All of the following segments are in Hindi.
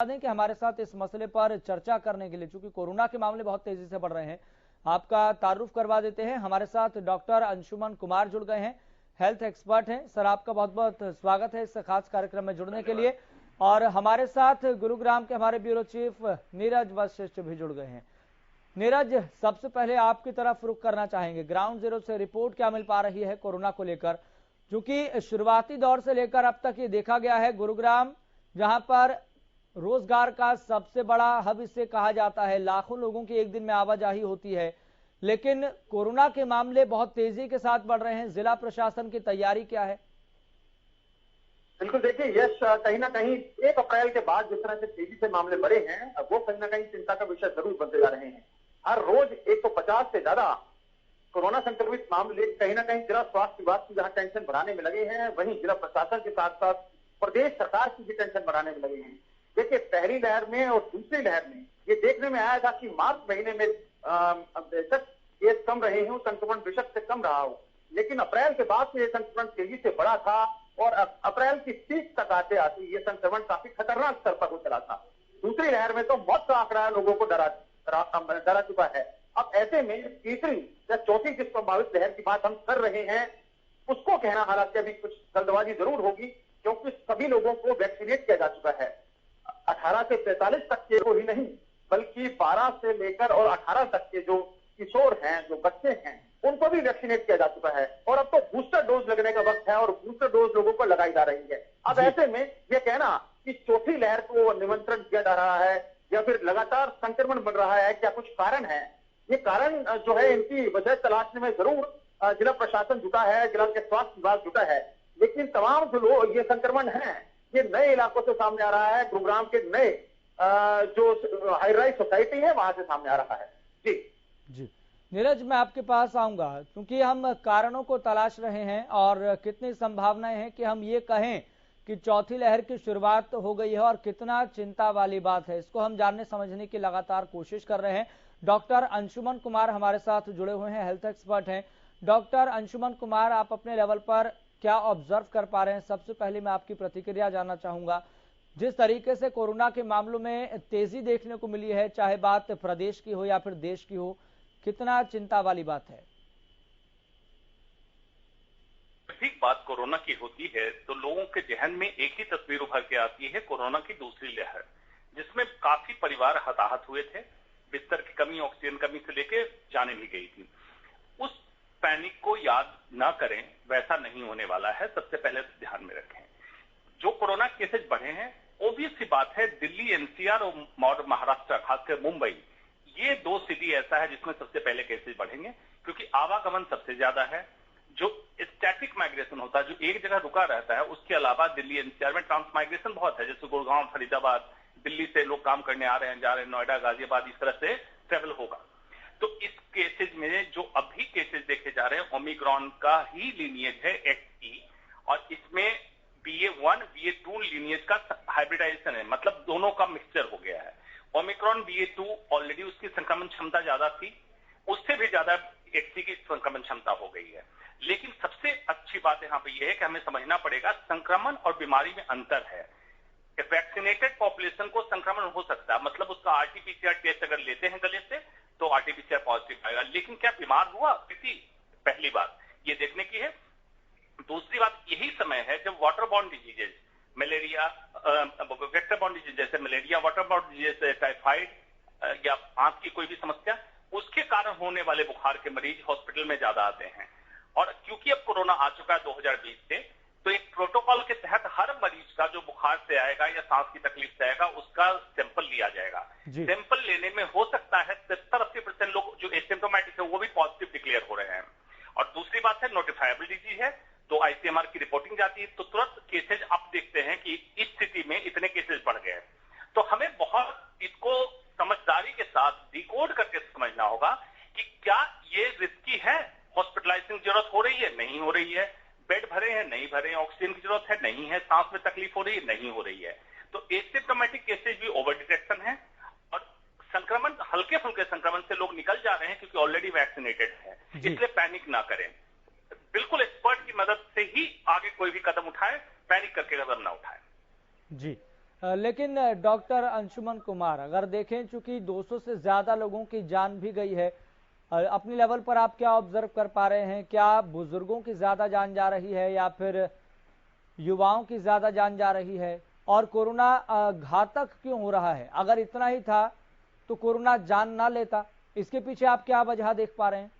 दें कि हमारे साथ इस मसले पर चर्चा करने के लिए, चूंकि कोरोना के मामले बहुत तेजी से बढ़ रहे हैं, आपका तारुफ करवा देते हैं। हमारे साथ डॉक्टर अंशुमन कुमार जुड़ गए हैं, हेल्थ एक्सपर्ट हैं। सर, आपका बहुत बहुत स्वागत है इस खास कार्यक्रम में जुड़ने के लिए। और हमारे साथ गुरुग्राम के हमारे ब्यूरो चीफ नीरज वशिष्ठ भी जुड़ गए हैं। नीरज, सबसे पहले आपकी तरफ रुख करना चाहेंगे, ग्राउंड जीरो से रिपोर्ट क्या मिल पा रही है कोरोना को लेकर, क्योंकि शुरुआती दौर से लेकर अब तक ये देखा गया है गुरुग्राम, जहां पर रोजगार का सबसे बड़ा हब इसे कहा जाता है, लाखों लोगों की एक दिन में आवाजाही होती है, लेकिन कोरोना के मामले बहुत तेजी के साथ बढ़ रहे हैं। जिला प्रशासन की तैयारी क्या है? बिल्कुल, देखिए यश, कहीं ना कहीं 1 अप्रैल के बाद जिस तरह से तेजी से मामले बढ़े हैं, वो कहीं ना कहीं चिंता का विषय जरूर बनते जा रहे हैं। हर रोज 150 से ज्यादा कोरोना संक्रमित मामले कहीं ना कहीं जिला स्वास्थ्य विभाग की जहां टेंशन बढ़ाने में लगे हैं, वहीं जिला प्रशासन के साथ साथ प्रदेश सरकार की भी टेंशन बढ़ाने में लगे हैं। देखिए, पहली लहर में और दूसरी लहर में ये देखने में आया था कि मार्च महीने में बेशक केस कम रहे हों, संक्रमण बेशक से कम रहा हो, लेकिन अप्रैल के बाद से ये संक्रमण तेजी से बढ़ा था और अप्रैल की 30 तक आते आते ये संक्रमण काफी खतरनाक स्तर पर हो चला था। दूसरी लहर में तो मौत का आंकड़ा लोगों को डरा चुका है। अब ऐसे में तीसरी या चौथी जिस संभावित लहर की बात हम कर रहे हैं, उसको कहना हालांकि अभी कुछ जल्दबाजी जरूर होगी, क्योंकि सभी लोगों को वैक्सीनेट किया जा चुका है। 18 से 45 तक के को ही नहीं, बल्कि 12 से लेकर और 18 तक के जो किशोर हैं, जो बच्चे हैं, उनको भी वैक्सीनेट किया जा चुका है। और अब तो बूस्टर डोज लगने का वक्त है और बूस्टर डोज लोगों को लगाई जा रही है। अब ऐसे में यह कहना कि चौथी लहर को निमंत्रण दिया जा रहा है या फिर लगातार संक्रमण बढ़ रहा है, क्या कुछ कारण है? ये कारण जो है, इनकी वजह तलाशने में जरूर जिला प्रशासन जुटा है, जिला के स्वास्थ्य विभाग जुटा है, लेकिन तमाम जो लोग ये संक्रमण है, ये नए इलाकों से सामने आ रहा है। गुरुग्राम के नए जो हाई राइज सोसाइटी है, वहां से सामने आ रहा है। जी नीरज, मैं आपके पास आऊंगा, क्योंकि हम कारणों को तलाश रहे हैं और कितनी संभावनाएं हैं कि हम ये कहें कि चौथी लहर की शुरुआत हो गई है, और कितना चिंता वाली बात है, इसको हम जानने समझने की लगातार कोशिश कर रहे हैं। डॉक्टर अंशुमन कुमार हमारे साथ जुड़े हुए हैं, हेल्थ एक्सपर्ट हैं। डॉक्टर अंशुमन कुमार, आप अपने लेवल पर क्या ऑब्जर्व कर पा रहे हैं? सबसे पहले मैं आपकी प्रतिक्रिया जानना चाहूंगा। जिस तरीके से कोरोना के मामलों में तेजी देखने को मिली है, चाहे बात प्रदेश की हो या फिर देश की हो, कितना चिंता वाली बात है? ठीक बात कोरोना की होती है तो लोगों के जहन में एक ही तस्वीर उभर के आती है, कोरोना की दूसरी लहर, जिसमें काफी परिवार हताहत हुए थे, बिस्तर की कमी, ऑक्सीजन कमी से लेके जाने भी गई थी। उस पैनिक को याद ना करें, वैसा नहीं होने वाला है, सबसे पहले ध्यान में रखें। जो कोरोना केसेज बढ़े हैं, ऑब्वियस सी बात है, दिल्ली, एनसीआर और महाराष्ट्र, खासकर मुंबई, ये 2 सिटी ऐसा है जिसमें सबसे पहले केसेज बढ़ेंगे, क्योंकि आवागमन सबसे ज्यादा है। जो स्टैटिक माइग्रेशन होता है, जो एक जगह रुका रहता है, उसके अलावा दिल्ली एनसीआर में ट्रांस माइग्रेशन बहुत है, जैसे गुड़गांव, फरीदाबाद, दिल्ली से लोग काम करने आ रहे हैं, जा रहे हैं, नोएडा, गाजियाबाद, इस तरह से ट्रेवल होगा। तो इस केसेज में जो अभी केसेज देखे जा रहे हैं, ओमिक्रॉन का ही लीनियज है XE, और इसमें BA.1 BA.2 लीनियज का हाइब्रिडाइजेशन है, मतलब दोनों का मिक्सचर हो गया है। ओमिक्रॉन BA.2 ऑलरेडी उसकी संक्रमण क्षमता ज्यादा थी, उससे भी ज्यादा XE की संक्रमण क्षमता हो गई है। लेकिन सबसे अच्छी बात यहाँ पे यह है कि हमें समझना पड़ेगा, संक्रमण और बीमारी में अंतर है। वैक्सीनेटेड पॉपुलेशन को संक्रमण हो सकता है, मतलब उसका RT-PCR टेस्ट अगर लेते हैं गले से तो RT-PCR पॉजिटिव आएगा, लेकिन क्या बीमार हुआ किसी? पहली बात ये देखने की है। दूसरी बात, यही समय है जब water borne diseases, malaria, vector borne disease जैसे malaria, water borne disease, typhoid या आंख की कोई भी समस्या, उसके कारण होने वाले बुखार के मरीज हॉस्पिटल में ज्यादा आते हैं। और क्योंकि अब कोरोना आ चुका है 2020 से, तो एक प्रोटोकॉल के तहत हर मरीज का जो बुखार से आएगा या सांस की तकलीफ से आएगा, उसका सैंपल लिया जाएगा। सैंपल लेने में हो सकता है 70-80% लोग जो एसिम्प्टोमेटिक है वो भी पॉजिटिव डिक्लेयर हो रहे हैं। और दूसरी बात है, नोटिफाइबल डिजीज है, तो ICMR की रिपोर्टिंग जाती है, तो तुरंत केसेज अब देखते हैं कि इस स्थिति में इतने केसेज बढ़ गए। तो हमें बहुत इसको समझदारी के साथ डिकोड करके समझना होगा कि क्या ये रिस्की है, हॉस्पिटलाइजेशन की जरूरत हो रही है, नहीं हो रही है, बेड भरे हैं, नहीं भरे हैं, ऑक्सीजन की जरूरत है, नहीं है, सांस में तकलीफ हो रही है, नहीं हो रही है। तो एसिम्प्टोमेटिक केसेज भी ओवर डिटेक्शन है, और संक्रमण, हल्के फुल्के संक्रमण से लोग निकल जा रहे हैं क्योंकि ऑलरेडी वैक्सीनेटेड है, इसलिए पैनिक ना करें। बिल्कुल एक्सपर्ट की मदद से ही आगे कोई भी कदम उठाए, पैनिक करके कदम ना उठाए। जी, लेकिन डॉक्टर अंशुमन कुमार, अगर देखें चूंकि 200 से ज्यादा लोगों की जान भी गई है, अपनी लेवल पर आप क्या ऑब्जर्व कर पा रहे हैं? क्या बुजुर्गों की ज्यादा जान जा रही है या फिर युवाओं की ज्यादा जान जा रही है? और कोरोना घातक क्यों हो रहा है? अगर इतना ही था तो कोरोना जान ना लेता, इसके पीछे आप क्या वजह देख पा रहे हैं?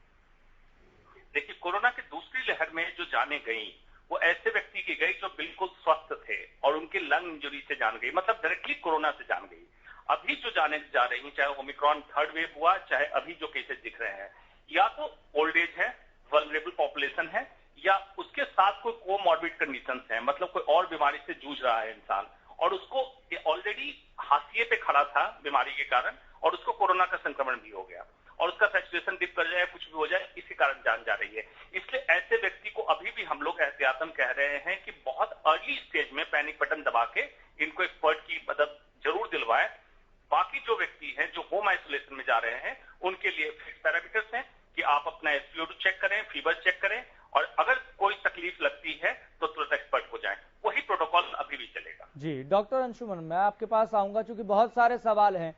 देखिए, कोरोना की दूसरी लहर में जो जाने गई वो ऐसे व्यक्ति की गई जो बिल्कुल स्वस्थ थे और उनकी लंग इंजरी से जान गई, मतलब डायरेक्टली कोरोना से जान गई। अभी जो जाने जा रही, चाहे ओमिक्रॉन थर्ड वेव हुआ, चाहे अभी जो केसेस दिख रहे हैं, या तो ओल्ड एज है, वल्नरेबल पॉपुलेशन है, या उसके साथ कोई कोमॉर्बिड कंडीशंस है, मतलब कोई और बीमारी से जूझ रहा है इंसान और उसको ऑलरेडी हाशिए पे खड़ा था बीमारी के कारण और उसको कोरोना का संक्रमण भी हो गया और उसका सैचुरेशन डिप कर जाए, कुछ भी हो जाए, इसी कारण जान जा रही है। इसलिए ऐसे व्यक्ति को अभी भी हम लोग एहतियातन कह रहे हैं कि बहुत अर्ली स्टेज में पैनिक बटन दबा के इनको एक्सपर्ट की मदद जरूर दिलवाएं। बाकी जो व्यक्ति हैं जो होम आइसोलेशन में जा रहे हैं उनके लिए फिक्स पैरामीटर्स हैं कि आप अपना SpO2 चेक करें, फीवर चेक करें और अगर कोई तकलीफ लगती है तो तुरंत एक्सपर्ट को जाएं। वही प्रोटोकॉल अभी भी चलेगा। जी डॉक्टर अंशुमन, मैं आपके पास आऊंगा क्योंकि बहुत सारे सवाल हैं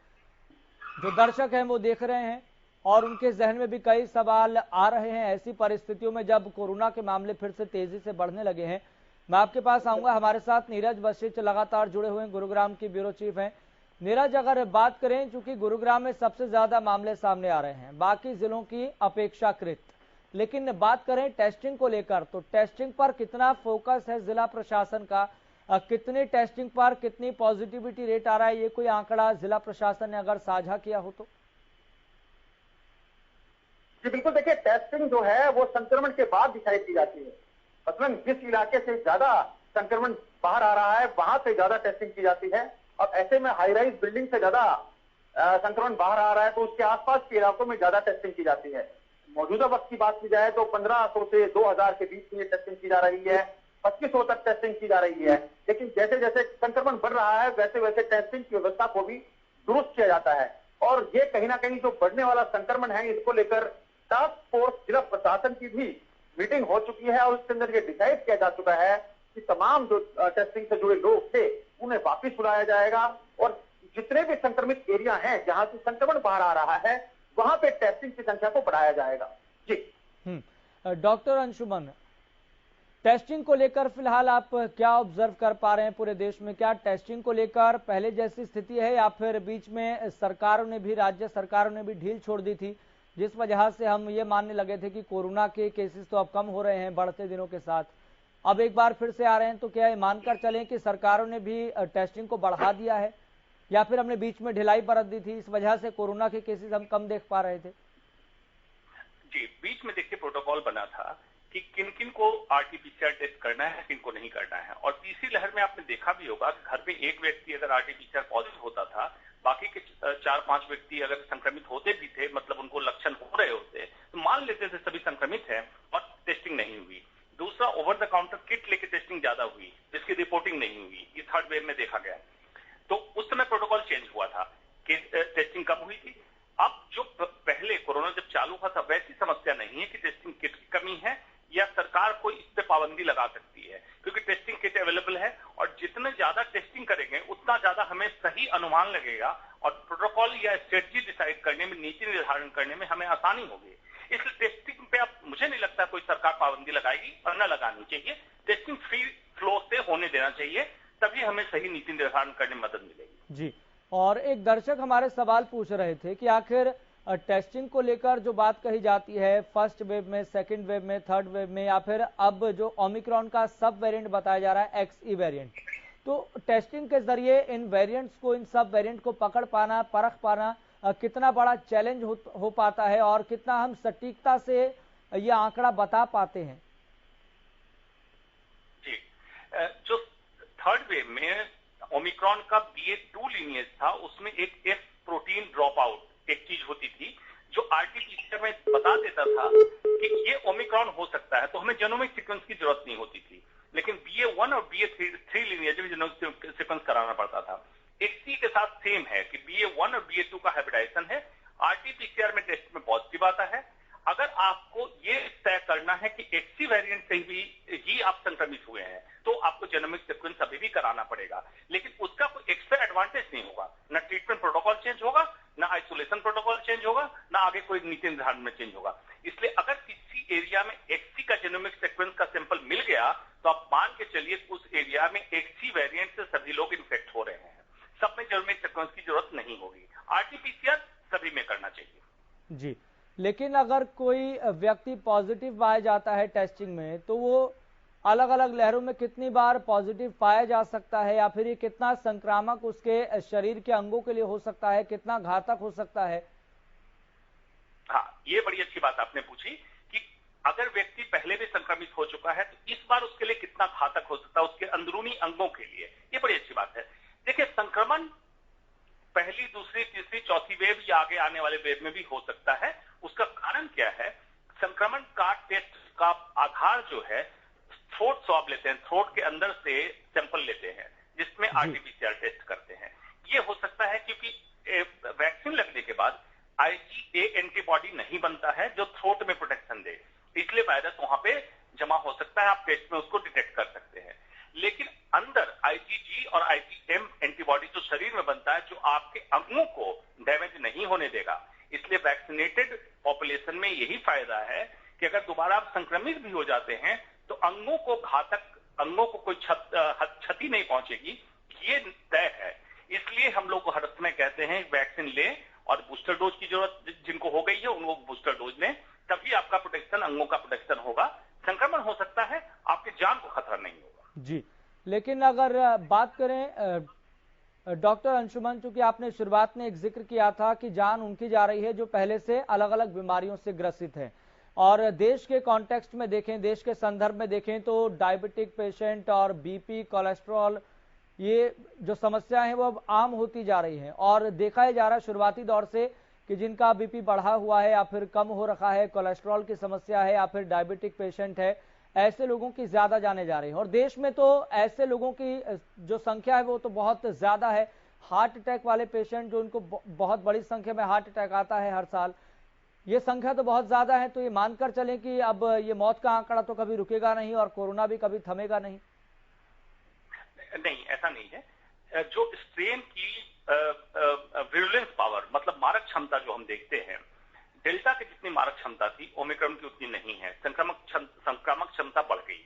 जो दर्शक हैं वो देख रहे हैं और उनके जहन में भी कई सवाल आ रहे हैं ऐसी परिस्थितियों में जब कोरोना के मामले फिर से तेजी से बढ़ने लगे हैं। मैं आपके पास आऊंगा। हमारे साथ नीरज वशिष्ठ लगातार जुड़े हुए हैं, गुरुग्राम की ब्यूरो चीफ हैं। नीरज, अगर बात करें, चूंकि गुरुग्राम में सबसे ज्यादा मामले सामने आ रहे हैं बाकी जिलों की अपेक्षाकृत, लेकिन बात करें टेस्टिंग को लेकर तो टेस्टिंग पर कितना फोकस है जिला प्रशासन का? कितनी टेस्टिंग पर कितनी पॉजिटिविटी रेट आ रहा है, ये कोई आंकड़ा जिला प्रशासन ने अगर साझा किया हो तो? जी बिल्कुल, देखिए टेस्टिंग जो है वो संक्रमण के बाद डिसाइड की जाती है। मतलब जिस इलाके से ज्यादा संक्रमण बाहर आ रहा है वहां से ज्यादा टेस्टिंग की जाती है और ऐसे में हाई राइज बिल्डिंग से ज्यादा संक्रमण बाहर आ रहा है तो उसके आसपास के इलाकों में ज्यादा टेस्टिंग की जाती है। मौजूदा वक्त की बात की जाए तो 1500 से 2000 के बीच में टेस्टिंग की जा रही है, 2500 तक टेस्टिंग की जा रही है। लेकिन जैसे जैसे संक्रमण बढ़ रहा है वैसे वैसे टेस्टिंग की व्यवस्था को भी दुरुस्त किया जाता है और ये कहीं ना कहीं जो बढ़ने वाला संक्रमण है इसको लेकर टास्क फोर्स जिला प्रशासन की भी मीटिंग हो चुकी है और उसके अंदर ये डिसाइड किया जा चुका है कि तमाम जो टेस्टिंग से जुड़े लोग थे उन्हें वापिस बुलाया जाएगा और जितने भी संक्रमित एरिया हैं जहां से संक्रमण बाहर आ रहा है वहां पे टेस्टिंग की संख्या को बढ़ाया जाएगा। जी डॉक्टर अंशुमन, टेस्टिंग को लेकर फिलहाल आप क्या ऑब्जर्व कर पा रहे हैं पूरे देश में? क्या टेस्टिंग को लेकर पहले जैसी स्थिति है या फिर बीच में सरकारों ने भी, राज्य सरकारों ने भी ढील छोड़ दी थी जिस वजह से हम ये मानने लगे थे कि कोरोना के केसेस तो अब कम हो रहे हैं बढ़ते दिनों के साथ, अब एक बार फिर से आ रहे हैं, तो क्या ये मानकर चलें कि सरकारों ने भी टेस्टिंग को बढ़ा दिया है या फिर हमने बीच में ढिलाई बरत दी थी इस वजह से कोरोना के केसेस हम कम देख पा रहे थे? जी, बीच में देखिए प्रोटोकॉल बना था कि किन किन को RT-PCR टेस्ट करना है, किन को नहीं करना है। और तीसरी लहर में आपने देखा भी होगा कि घर में एक व्यक्ति अगर RT-PCR पॉजिटिव होता था, बाकी के 4-5 व्यक्ति अगर संक्रमित होते भी थे, मतलब उनको लक्षण हो रहे होते तो मान लेते थे सभी संक्रमित है और टेस्टिंग नहीं हुई। दूसरा, ओवर द काउंटर किट लेके टेस्टिंग ज्यादा हुई जिसकी रिपोर्टिंग नहीं हुई, ये थर्ड वेव में देखा गया। तो उस समय प्रोटोकॉल चेंज हुआ था कि टेस्टिंग कम हुई थी। अब जो पहले कोरोना जब चालू हुआ था वैसी समस्या नहीं है कि टेस्टिंग किट की कमी है या सरकार कोई इस पे पाबंदी लगा सकती है, क्योंकि टेस्टिंग किट अवेलेबल है और जितने ज्यादा टेस्टिंग करेंगे उतना ज्यादा हमें सही अनुमान लगेगा और प्रोटोकॉल या स्ट्रेटजी डिसाइड करने में, नीति निर्धारण करने में हमें आसानी होगी। इसलिए टेस्टिंग पे अब मुझे नहीं लगता कोई सरकार पाबंदी लगाएगी और न लगानी चाहिए। टेस्टिंग फ्री फ्लो से होने देना चाहिए, तभी हमें सही नीति निर्धारण करने में मदद मिलेगी। जी, और एक दर्शक हमारे सवाल पूछ रहे थे कि आखिर टेस्टिंग को लेकर जो बात कही जाती है फर्स्ट वेव में, सेकंड वेव में, थर्ड वेव में या फिर अब जो ओमिक्रॉन का सब वेरिएंट बताया जा रहा है XE वेरिएंट, तो टेस्टिंग के जरिए इन वेरिएंट्स को, इन सब वेरिएंट को पकड़ पाना, परख पाना कितना बड़ा चैलेंज हो पाता है और कितना हम सटीकता से ये आंकड़ा बता पाते हैं? जी, जो थर्ड वेव में ओमिक्रॉन का BA.2 लीनियज था उसमें एक F प्रोटीन ड्रॉप आउट एक चीज होती थी जो RT-PCR में बता देता था कि ये ओमिक्रॉन हो सकता है, तो हमें जेनोमिक सीक्वेंस की जरूरत नहीं होती थी। लेकिन BA.1 और BA.3 लीनियज में जेनोमिक सीक्वेंस कराना पड़ता था। XE के साथ सेम है कि BA.1 और BA.2 का हाइब्रिडाइजेशन है, RT-PCR में टेस्ट में पॉजिटिव आता है, अगर आपको ये तय करना है कि एक्सी वेरिएंट से ही आप संक्रमित हुए हैं, तो आपको जेनोमिक सीक्वेंस अभी भी कराना पड़ेगा, लेकिन उसका कोई एक्स्ट्रा एडवांटेज नहीं होगा। ना ट्रीटमेंट प्रोटोकॉल चेंज होगा, ना आइसोलेशन प्रोटोकॉल चेंज होगा, ना आगे कोई नीति निर्धारण में चेंज होगा। इसलिए अगर किसी एरिया में एक्सी का जेनोमिक सीक्वेंस का सैंपल मिल गया, तो आप मान के चलिए उस एरिया में एक्सी वेरिएंट से सभी लोग इन्फेक्ट हो रहे हैं, सब में जेनोमिक सीक्वेंस की जरूरत नहीं होगी। आरटीपीसीआर सभी में करना चाहिए। जी, लेकिन अगर कोई व्यक्ति पॉजिटिव पाया जाता है टेस्टिंग में, तो वो अलग अलग लहरों में कितनी बार पॉजिटिव पाया जा सकता है, या फिर ये कितना संक्रामक उसके शरीर के अंगों के लिए हो सकता है, कितना घातक हो सकता है? हाँ, ये बड़ी अच्छी बात आपने पूछी कि अगर व्यक्ति पहले भी संक्रमित हो चुका है, तो इस बार उसके लिए कितना घातक हो सकता है उसके अंदरूनी अंगों के लिए, ये बड़ी अच्छी बात है। देखिए, संक्रमण पहली, दूसरी, तीसरी, चौथी वेव या आगे आने वाले वेव में भी हो सकता है। उसका कारण क्या है? संक्रमण का टेस्ट का आधार जो है, थ्रोट स्वैब लेते हैं, थ्रोट के अंदर से सैंपल लेते हैं, जिसमें आरटीपीसीआर टेस्ट करते हैं। ये हो सकता है क्योंकि वैक्सीन लगने के बाद IgA एंटीबॉडी नहीं बनता है जो थ्रोट में प्रोटेक्शन दे, इसलिए वायरस वहां पे जमा हो सकता है, आप टेस्ट में उसको डिटेक्ट कर सकते हैं। लेकिन अंदर IgG और IgM एंटीबॉडी जो शरीर में बनता है, जो आपके अंगों को डैमेज नहीं होने देगा। इसलिए वैक्सीनेटेड पॉपुलेशन में यही फायदा है कि अगर दोबारा आप संक्रमित भी हो जाते हैं, तो अंगों को कोई क्षति नहीं पहुंचेगी, ये तय है। इसलिए हम लोग हर समय कहते हैं वैक्सीन लें, और बूस्टर डोज की जरूरत जिनको हो गई है उनको बूस्टर डोज लें, तभी आपका प्रोटेक्शन, अंगों का प्रोटेक्शन होगा। संक्रमण हो सकता है, आपकी जान को खतरा नहीं होगा। जी, लेकिन अगर बात करें डॉक्टर अंशुमन, चूंकि आपने शुरुआत में एक जिक्र किया था कि जान उनकी जा रही है जो पहले से अलग अलग बीमारियों से ग्रसित हैं, और देश के कॉन्टेक्स्ट में देखें, देश के संदर्भ में देखें, तो डायबिटिक पेशेंट और बीपी, कोलेस्ट्रॉल, ये जो समस्या है वो अब आम होती जा रही है। और देखा ही जा रहा है शुरुआती दौर से कि जिनका बीपी बढ़ा हुआ है या फिर कम हो रखा है, कोलेस्ट्रॉल की समस्या है या फिर डायबिटिक पेशेंट है, ऐसे लोगों की ज्यादा जाने जा रही है। और देश में तो ऐसे लोगों की जो संख्या है वो तो बहुत ज्यादा है। हार्ट अटैक वाले पेशेंट जो उनको बहुत बड़ी संख्या में हार्ट अटैक आता है हर साल, ये संख्या तो बहुत ज्यादा है। तो ये मानकर चलें कि अब ये मौत का आंकड़ा तो कभी रुकेगा नहीं और कोरोना भी कभी थमेगा नहीं। नहीं, ऐसा नहीं है। जो स्ट्रेन की विरुलेंस पावर, मतलब मारक क्षमता जो हम देखते हैं, डेल्टा की जितनी मारक क्षमता थी, ओमिक्रॉन की उतनी नहीं है। संक्रामक क्षमता बढ़ गई।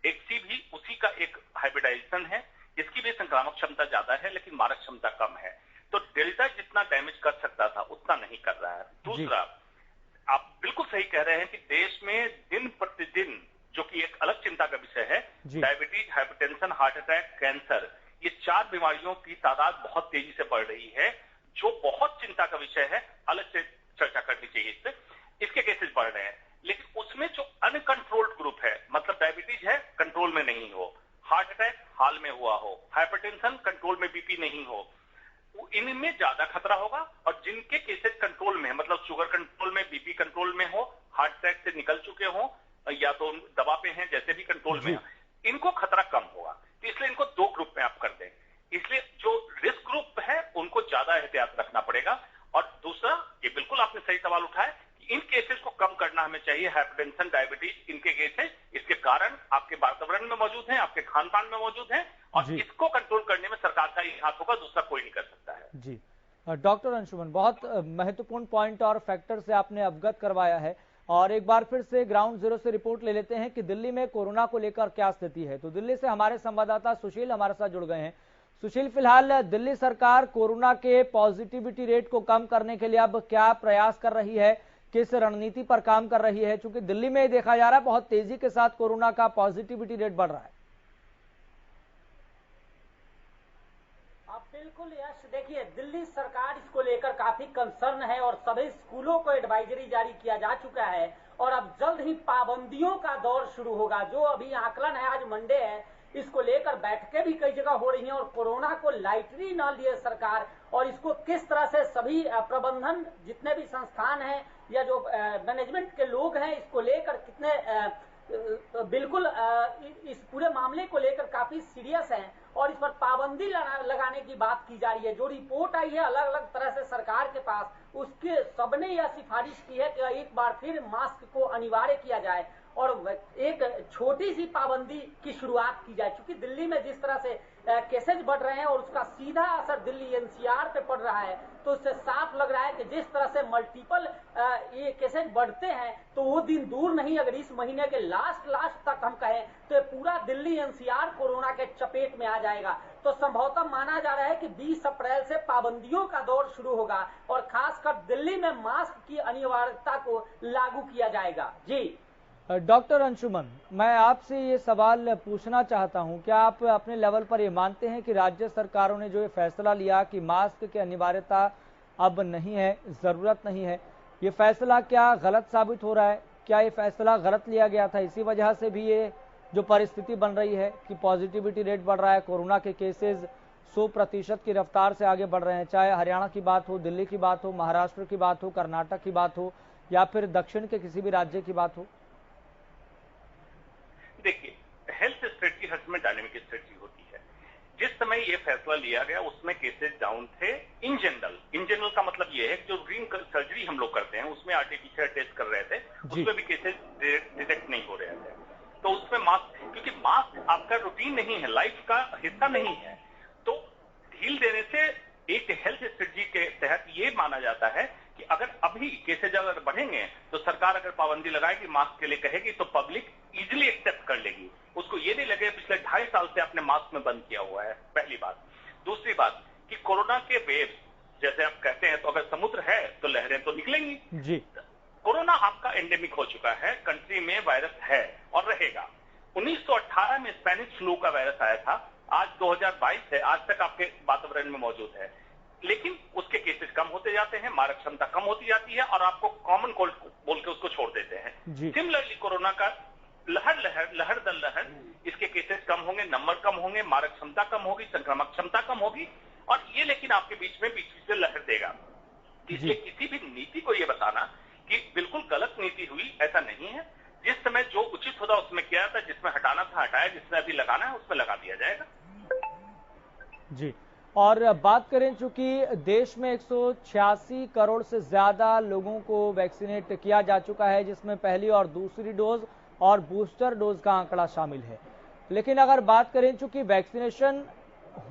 एक्सी भी उसी का एक हाइब्रिडाइजेशन है, इसकी भी संक्रामक क्षमता ज्यादा है, लेकिन मारक क्षमता कम है। तो डेल्टा जितना डैमेज कर सकता था उतना नहीं कर रहा है। दूसरा, आप बिल्कुल सही कह रहे हैं कि देश में दिन प्रतिदिन, जो कि एक अलग चिंता का विषय है, diabetes, hypertension, heart attack, cancer, ये 4 बीमारियों की तादाद बहुत तेजी से बढ़ रही है, जो बहुत चिंता का विषय है। अलग से चर्चा करनी चाहिए इसके केसेस बढ़ रहे हैं। लेकिन उसमें जो अनकंट्रोल्ड ग्रुप है, मतलब डायबिटीज है, कंट्रोल में नहीं हो, हार्ट अटैक हाल में हुआ हो, हाइपरटेंशन कंट्रोल में, बीपी नहीं हो, इनमें ज्यादा खतरा होगा। और जिनके केसेस कंट्रोल में है, मतलब शुगर कंट्रोल में, बीपी कंट्रोल में हो, हार्ट अटैक से निकल चुके हो, या तो दवा पे हैं, जैसे भी कंट्रोल में, इनको खतरा कम होगा। तो इसलिए इनको 2 ग्रुप में आप कर दें। इसलिए जो रिस्क ग्रुप है उनको ज्यादा एहतियात रखना पड़ेगा। और दूसरा, ये बिल्कुल आपने सही सवाल उठाया कि इन केसेस को कम करना हमें चाहिए। हाइपरटेंशन, डायबिटीज, इनके केसेस इसके कारण आपके वातावरण में मौजूद हैं, आपके खान पान में मौजूद हैं, और इसको कंट्रोल करने में सरकार का ही हाथ होगा, दूसरा कोई नहीं कर सकता है। जी, डॉक्टर अंशुमन, बहुत महत्वपूर्ण पॉइंट और फैक्टर से आपने अवगत करवाया है। और एक बार फिर से ग्राउंड जीरो से रिपोर्ट ले लेते हैं कि दिल्ली में कोरोना को लेकर क्या स्थिति है। तो दिल्ली से हमारे संवाददाता सुशील हमारे साथ जुड़ गए हैं। सुशील, फिलहाल दिल्ली सरकार कोरोना के पॉजिटिविटी रेट को कम करने के लिए अब क्या प्रयास कर रही है, किस रणनीति पर काम कर रही है? क्योंकि दिल्ली में देखा जा रहा है बहुत तेजी के साथ कोरोना का पॉजिटिविटी रेट बढ़ रहा है। बिल्कुल यश, देखिए दिल्ली सरकार इसको लेकर काफी कंसर्न है और सभी स्कूलों को एडवाइजरी जारी किया जा चुका है और अब जल्द ही पाबंदियों का दौर शुरू होगा। जो अभी आकलन है, आज मंडे है, इसको लेकर बैठकें भी कई जगह हो रही हैं और कोरोना को लाइटली न लिए सरकार, और इसको किस तरह से सभी प्रबंधन, जितने भी संस्थान हैं या जो मैनेजमेंट के लोग हैं, इसको लेकर कितने बिल्कुल इस पूरे मामले को लेकर काफी सीरियस हैं और इस पर पाबंदी लगाने की बात की जा रही है। जो रिपोर्ट आई है अलग अलग तरह से सरकार के पास, उसके सबने यह सिफारिश की है कि एक बार फिर मास्क को अनिवार्य किया जाए और एक छोटी सी पाबंदी की शुरुआत की जाए। क्योंकि दिल्ली में जिस तरह से केसेज बढ़ रहे हैं और उसका सीधा असर दिल्ली एनसीआर पे पड़ रहा है, तो उससे साफ लग रहा है कि जिस तरह से मल्टीपल ये केसेज बढ़ते हैं तो वो दिन दूर नहीं। अगर इस महीने के लास्ट तक हम कहें तो पूरा दिल्ली एनसीआर कोरोना के चपेट में आ जाएगा। तो संभवतः माना जा रहा है कि 20 अप्रैल से पाबंदियों का दौर शुरू होगा और खासकर दिल्ली में मास्क की अनिवार्यता को लागू किया जाएगा। जी डॉक्टर अंशुमन, मैं आपसे ये सवाल पूछना चाहता हूं, क्या आप अपने लेवल पर ये मानते हैं कि राज्य सरकारों ने जो ये फैसला लिया कि मास्क की अनिवार्यता अब नहीं है, जरूरत नहीं है, ये फैसला क्या गलत साबित हो रहा है? क्या ये फैसला गलत लिया गया था, इसी वजह से भी ये जो परिस्थिति बन रही है कि पॉजिटिविटी रेट बढ़ रहा है, कोरोना के केसेज 100% की रफ्तार से आगे बढ़ रहे हैं, चाहे हरियाणा की बात हो, दिल्ली की बात हो, महाराष्ट्र की बात हो, कर्नाटक की बात हो या फिर दक्षिण के किसी भी राज्य की बात हो? देखिए, हेल्थ स्ट्रेटजी हर समय डायनेमिक स्ट्रेटजी होती है। जिस समय ये फैसला लिया गया उसमें केसेस डाउन थे इन जनरल का मतलब ये है कि जो रीन सर्जरी हम लोग करते हैं उसमें आरटीपीसीआर टेस्ट कर रहे थे, उसमें भी केसेस डिटेक्ट नहीं हो रहे थे। तो उसमें मास्क, क्योंकि मास्क आपका रूटीन नहीं है, लाइफ का हिस्सा नहीं है, तो ढील देने से एक हेल्थ स्ट्रेटजी के तहत ये माना जाता है कि अगर अभी केसेज अगर बढ़ेंगे तो सरकार अगर पाबंदी लगाएगी, मास्क के लिए कहेगी, तो पब्लिक इजीली एक्सेप्ट कर लेगी। उसको ये नहीं लगे पिछले 2.5 साल से आपने मास्क में बंद किया हुआ है, पहली बात। दूसरी बात कि कोरोना के वेव जैसे आप कहते हैं, तो अगर समुद्र है तो लहरें तो निकलेंगी जी। कोरोना आपका एंडेमिक हो चुका है, कंट्री में वायरस है और रहेगा। 1918 में स्पेनिश फ्लू का वायरस आया था, आज 2022 है, आज तक आपके वातावरण में मौजूद है, लेकिन उसके केसेस कम होते जाते हैं, मारक क्षमता कम होती जाती है और आपको कॉमन कोल्ड बोल के उसको छोड़ देते हैं। सिमिलरली कोरोना का लहर दर लहर, इसके केसेस कम होंगे, नंबर कम होंगे, मारक क्षमता कम होगी, संक्रामक क्षमता कम होगी और ये लेकिन आपके बीच में से लहर देगा। इसलिए किसी भी नीति को ये बताना कि बिल्कुल गलत नीति हुई, ऐसा नहीं है। जिस समय जो उचित होता उसमें किया था, जिसमें हटाना था हटाया, जिसमें अभी लगाना है उसमें लगा दिया जाएगा। जी, और बात करें चूंकि देश में 186 करोड़ से ज्यादा लोगों को वैक्सीनेट किया जा चुका है, जिसमें पहली और दूसरी डोज और बूस्टर डोज का आंकड़ा शामिल है, लेकिन अगर बात करें चूंकि वैक्सीनेशन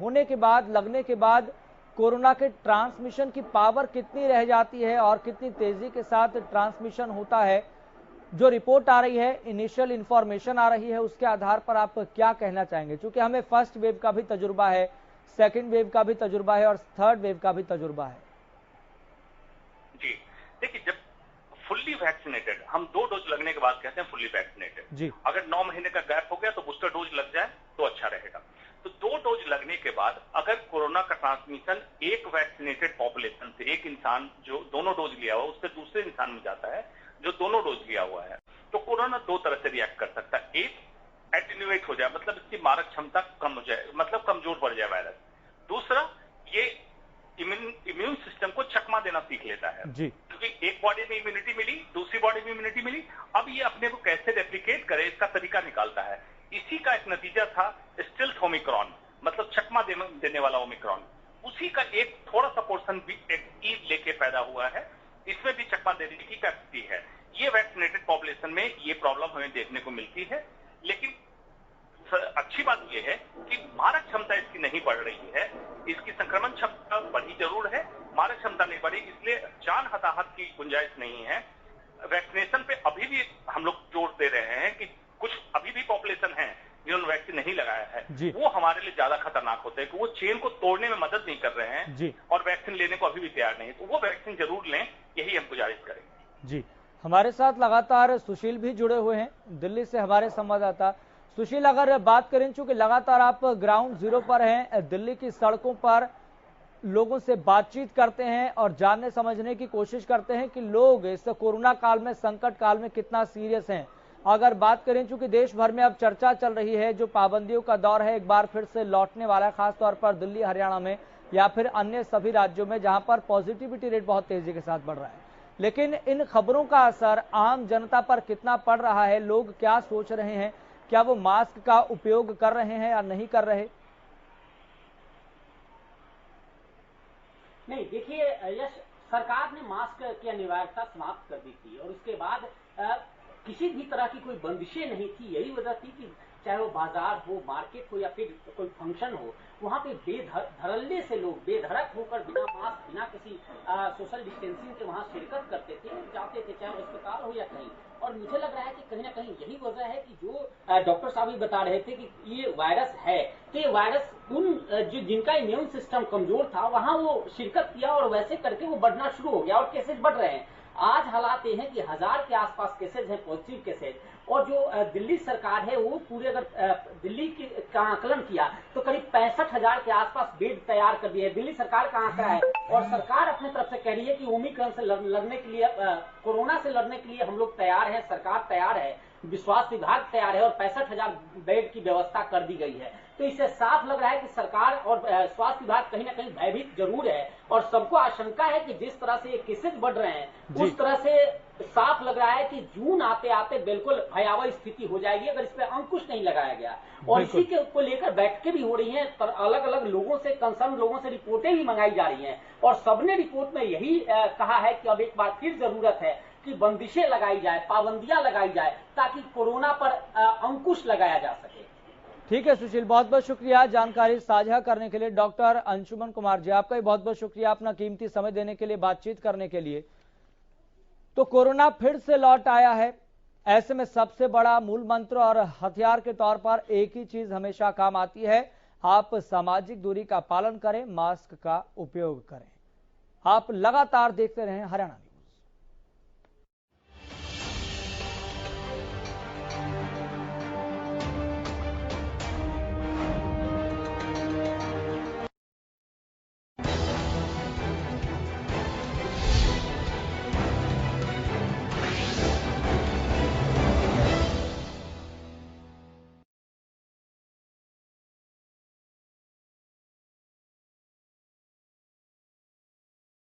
होने के बाद, लगने के बाद कोरोना के ट्रांसमिशन की पावर कितनी रह जाती है और कितनी तेजी के साथ ट्रांसमिशन होता है, जो रिपोर्ट आ रही है, इनिशियल इंफॉर्मेशन आ रही है, उसके आधार पर आप क्या कहना चाहेंगे? क्योंकि हमें फर्स्ट वेव का भी तजुर्बा है, सेकेंड वेव का भी तजुर्बा है और थर्ड वेव का भी तजुर्बा है। जी देखिए, जब फुल्ली वैक्सीनेटेड, हम 2 डोज लगने के बाद कहते हैं फुल्ली वैक्सीनेटेड जी, अगर 9 महीने का गैप हो गया तो बूस्टर डोज लग जाए तो अच्छा रहेगा। तो 2 डोज लगने के बाद अगर कोरोना का ट्रांसमिशन एक वैक्सीनेटेड पॉपुलेशन से, एक इंसान जो दोनों डोज लिया हुआ उससे दूसरे इंसान में जाता है जो दोनों डोज लिया हुआ है, तो कोरोना 2 तरह से रिएक्ट कर सकता है। एक, एटेन्यूएट हो जाए, मतलब इसकी मारक क्षमता कम हो जाए, मतलब कमजोर पड़ जाए वायरस। दूसरा, ये इम्यून सिस्टम को चकमा देना सीख लेता है जी, क्योंकि एक बॉडी में इम्यूनिटी मिली, दूसरी बॉडी में इम्यूनिटी मिली, अब ये अपने को कैसे रेप्लिकेट करे इसका तरीका निकालता है। इसी का एक नतीजा था स्टिल्थ ओमिक्रॉन, मतलब चकमा देने वाला ओमिक्रॉन। उसी का एक थोड़ा सा पोर्शन भी एक ईद लेके पैदा हुआ है, इसमें भी चकमा देने की कैपेसिटी है। ये वैक्सीनेटेड पॉपुलेशन में ये प्रॉब्लम हमें देखने को मिलती है, लेकिन अच्छी बात यह है कि मारक क्षमता इसकी नहीं बढ़ रही है, इसकी संक्रमण क्षमता बढ़ी जरूर है, मारक क्षमता नहीं बढ़ी, इसलिए जान हताहत की गुंजाइश नहीं है। वैक्सीनेशन पे अभी भी हम लोग जोर दे रहे हैं कि कुछ अभी भी पॉपुलेशन है जिन्होंने वैक्सीन नहीं लगाया है, वो हमारे लिए ज्यादा खतरनाक होते हैं कि वो चेन को तोड़ने में मदद नहीं कर रहे हैं और वैक्सीन लेने को अभी भी तैयार नहीं है, तो वो वैक्सीन जरूर लें, यही हम गुजारिश करेंगे। जी, हमारे साथ लगातार सुशील भी जुड़े हुए हैं, दिल्ली से हमारे संवाददाता। सुशील, अगर बात करें, चूंकि लगातार आप ग्राउंड जीरो पर हैं, दिल्ली की सड़कों पर लोगों से बातचीत करते हैं और जानने समझने की कोशिश करते हैं कि लोग इस कोरोना काल में, संकट काल में कितना सीरियस हैं। अगर बात करें, चूंकि देश भर में अब चर्चा चल रही है, जो पाबंदियों का दौर है एक बार फिर से लौटने वाला है, खासतौर पर दिल्ली, हरियाणा में या फिर अन्य सभी राज्यों में जहां पर पॉजिटिविटी रेट बहुत तेजी के साथ बढ़ रहा है, लेकिन इन खबरों का असर आम जनता पर कितना पड़ रहा है, लोग क्या सोच रहे हैं, क्या वो मास्क का उपयोग कर रहे हैं या नहीं कर रहे? नहीं, देखिए यश, सरकार ने मास्क की अनिवार्यता समाप्त कर दी थी और उसके बाद किसी भी तरह की कोई बंदिशें नहीं थी। यही वजह थी कि चाहे वो बाजार हो, मार्केट हो या फिर कोई फंक्शन हो, वहां पे बेधड़ल्ले से लोग बेधड़क होकर बिना मास्क, बिना किसी सोशल डिस्टेंसिंग के वहां शिरकत करते थे, जाते थे, चाहे वो अस्पताल हो या कहीं। और मुझे लग रहा है कि कहीं ना कहीं यही वजह है कि जो डॉक्टर साहब भी बता रहे थे कि ये वायरस है, तो ये वायरस उन जिनका इम्यून सिस्टम कमजोर था वहां वो शिरकत किया और वैसे करके वो बढ़ना शुरू हो गया और केसेज बढ़ रहे हैं। आज हालात ये हैं कि 1000 के आसपास केसेज हैं, पॉजिटिव केसेज। और जो दिल्ली सरकार है वो पूरे, अगर दिल्ली का आकलन किया तो करीब 65,000 के आसपास बेड तैयार कर दिए है। दिल्ली सरकार का आंकड़ा है और सरकार अपने तरफ से कह रही है कि ओमिक्रॉन से लड़ने के लिए, कोरोना से लड़ने के लिए हम लोग तैयार हैं, सरकार तैयार है, स्वास्थ्य विभाग तैयार है और 65,000 बेड की व्यवस्था कर दी गई है। तो इससे साफ लग रहा है कि सरकार और स्वास्थ्य विभाग कहीं ना कहीं भयभीत जरूर है और सबको आशंका है कि जिस तरह से ये केसेज बढ़ रहे हैं उस तरह से साफ लग रहा है कि जून आते आते बिल्कुल भयावह स्थिति हो जाएगी अगर इस पर अंकुश नहीं लगाया गया। और इसी के को लेकर बैठकें भी हो रही हैं, अलग अलग लोगों से, कंसर्न लोगों से रिपोर्टें भी मंगाई जा रही हैं और सबने रिपोर्ट में यही कहा है कि अब एक बार फिर जरूरत है कि बंदिशें लगाई जाए, पाबंदियां लगाई जाए ताकि कोरोना पर अंकुश लगाया जा सके। ठीक है सुशील, बहुत बहुत शुक्रिया जानकारी साझा करने के लिए। डॉक्टर अंशुमन कुमार जी, आपका भी बहुत बहुत शुक्रिया अपना कीमती समय देने के लिए, बातचीत करने के लिए। तो कोरोना फिर से लौट आया है, ऐसे में सबसे बड़ा मूल मंत्र और हथियार के तौर पर एक ही चीज हमेशा काम आती है, आप सामाजिक दूरी का पालन करें, मास्क का उपयोग करें। आप लगातार देखते रहें हरियाणा न्यूज।